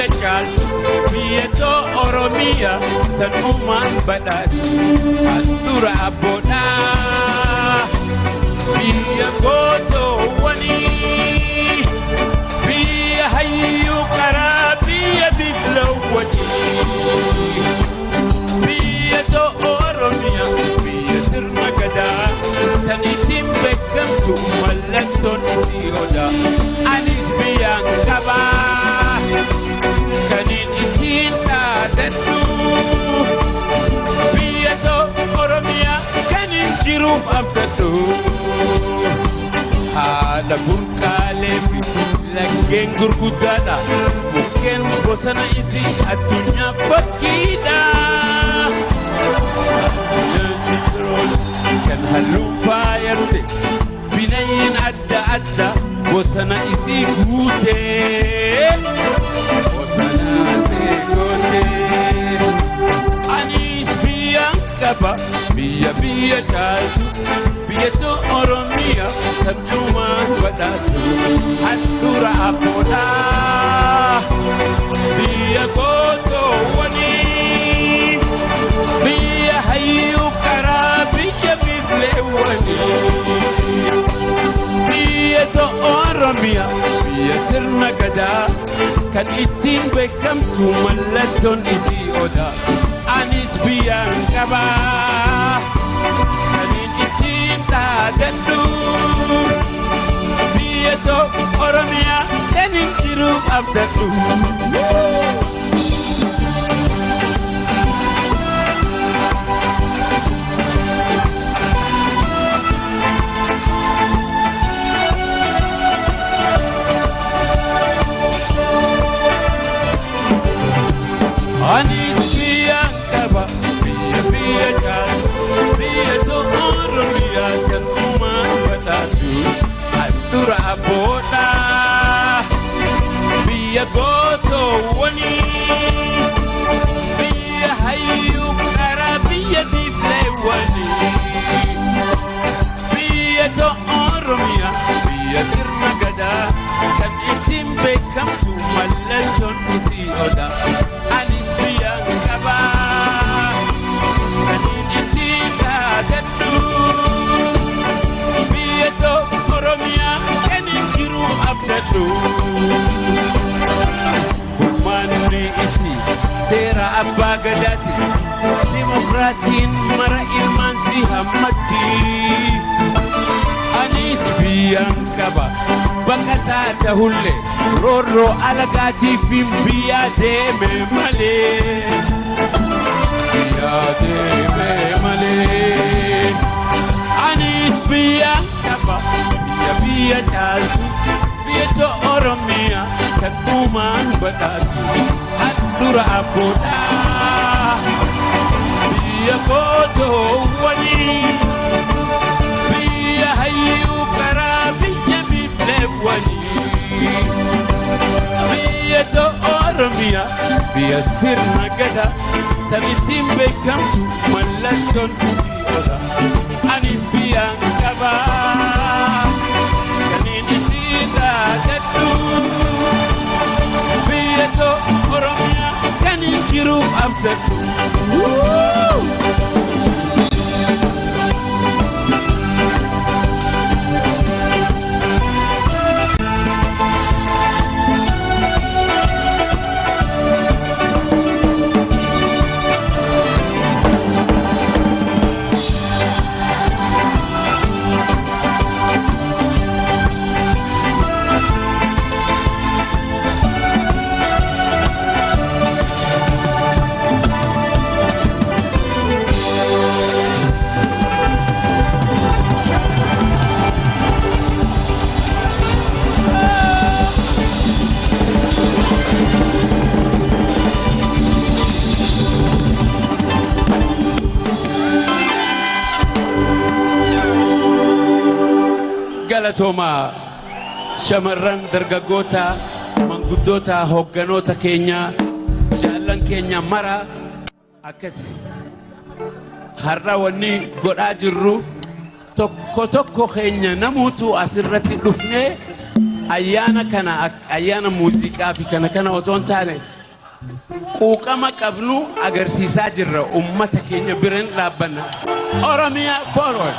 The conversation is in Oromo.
biyya caaltu biyya too Oromiyaa tan uumaan badhaatu handhuura abboodhaa biyya gootoowwanii biyya hayyuu karaa biyya biiflawwanii biyya too Oromiyaa biyya sirna gadaa tan ittiin beekamtu mallattoon isii odaa anis biyyaan qabaa kaniin ittiin dhaadadhu biyya too Oromiyaa kaniin jiruuf abdadhu haadha burqaalee fi laggeen gurguddaadha mukkeen bosona isii addunyaa fakkiidha kan halluun faayarte binayyiin adda adda bosona isii guutee bosona seegootee anis biyyaan qaba biyya caaltu biyya too Oromiyaa tan uumaan badhaatu handhuura abboodhaa biyya gootoowwanii biyya hayyuu karaa biyya biifleewwanii biyya too Oromiyaa biyya sirna gadaa kan ittiin beekamtu mallattoon isii odaa anis biyyaan qabaa kaniin ittiin dhaadadhu biyya too Oromiyaa kaniin jiruuf abdadhu anis biyyaan qaba biyya caaltu biyya too Oromiyaa kan uumaan badhaatu handhuura abboodhaa biyya gootoowwanii biyya hayyuu karaa biyya biifleewwanii biyya too Oromiyaa biyya sirna gadaa kan ittiin beekamtu mallattoon isii odaa anis biyyaan qabaa kaniin ittiin dhaadadhu biyya too Oromiyaa kaniin jiruuf abdadhu hummaanni isii seera abbaa gadaati dimokiraasiin mara ilmaan si hammatti anis biyyaan qaba baqataa ta'ullee roorroo alagaatiif biyyaa deeme malee anis biyyaan qaba biyya caaltu biyya too Oromiyaa kan uumaan badhaatu handhuura abboodhaa biyya gootoowwanii biyya hayyuu karaa biyya biifleewwanii biyya too Oromiyaa biyya sirna gadaa tan ittiin beekamtu mallattoon isii odaa anis biyyaan qabaa kaniin ittiin dhaadadhu biyya too Oromiyaa kaniin jiruuf abdadhu galatooma shamarran dargaggoota manguddoota hogganoota keenya jaallan keenya mara akkas har'a wanni godhaa jirru tokko keenya namuutu asirratti dhufne ayyaana kana ayyaana muuziqaa fi kana otoon taane quuqama qabnu agarsiisaa jirra ummata keenya biran dhaabbanna Oromia forward